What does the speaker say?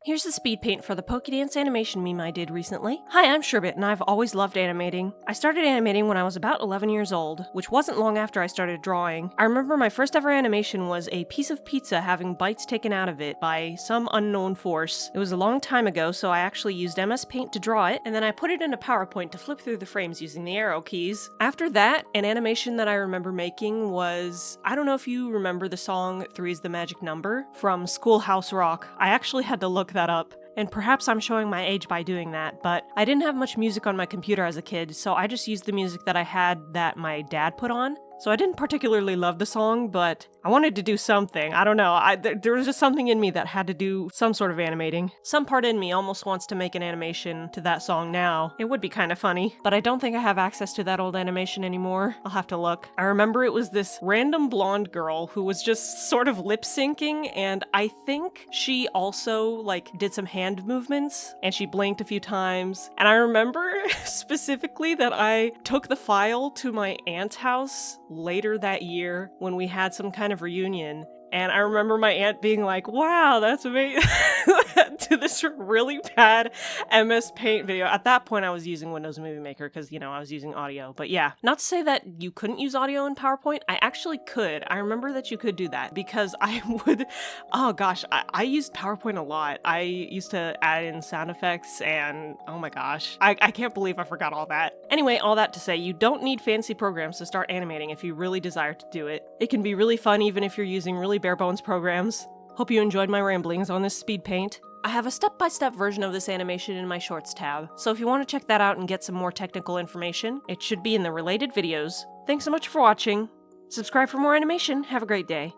Here's the speed paint for the Pokédance animation meme I did recently. Hi, I'm Sherbet, and I've always loved animating. I started animating when I was about 11 years old, which wasn't long after I started drawing. I remember my first ever animation was a piece of pizza having bites taken out of it by some unknown force. It was a long time ago, so I actually used MS Paint to draw it, and then I put it into PowerPoint to flip through the frames using the arrow keys. After that, an animation that I remember making was, I don't know if you remember the song 3 is the Magic Number from Schoolhouse Rock. I actually had to look that up. And perhaps I'm showing my age by doing that, but I didn't have much music on my computer as a kid, so I just used the music that I had that my dad put on. So I didn't particularly love the song, but I wanted to do something. I don't know, there was just something in me that had to do some sort of animating. Some part in me almost wants to make an animation to that song now. It would be kind of funny, but I don't think I have access to that old animation anymore. I'll have to look. I remember it was this random blonde girl who was just sort of lip syncing, and I think she also did some hand movements, and she blinked a few times. And I remember specifically that I took the file to my aunt's house later that year when we had some kind of reunion, and I remember my aunt being like, wow, that's amazing, to this really bad MS Paint video. At that point I was using Windows Movie Maker because, I was using audio, but yeah. Not to say that you couldn't use audio in PowerPoint, I actually could. I remember that you could do that because I would, oh gosh, I used PowerPoint a lot. I used to add in sound effects and oh my gosh, I can't believe I forgot all that. Anyway, all that to say, you don't need fancy programs to start animating if you really desire to do it. It can be really fun even if you're using really bare bones programs. Hope you enjoyed my ramblings on this speed paint. I have a step-by-step version of this animation in my Shorts tab, so if you want to check that out and get some more technical information, it should be in the related videos. Thanks so much for watching. Subscribe for more animation. Have a great day.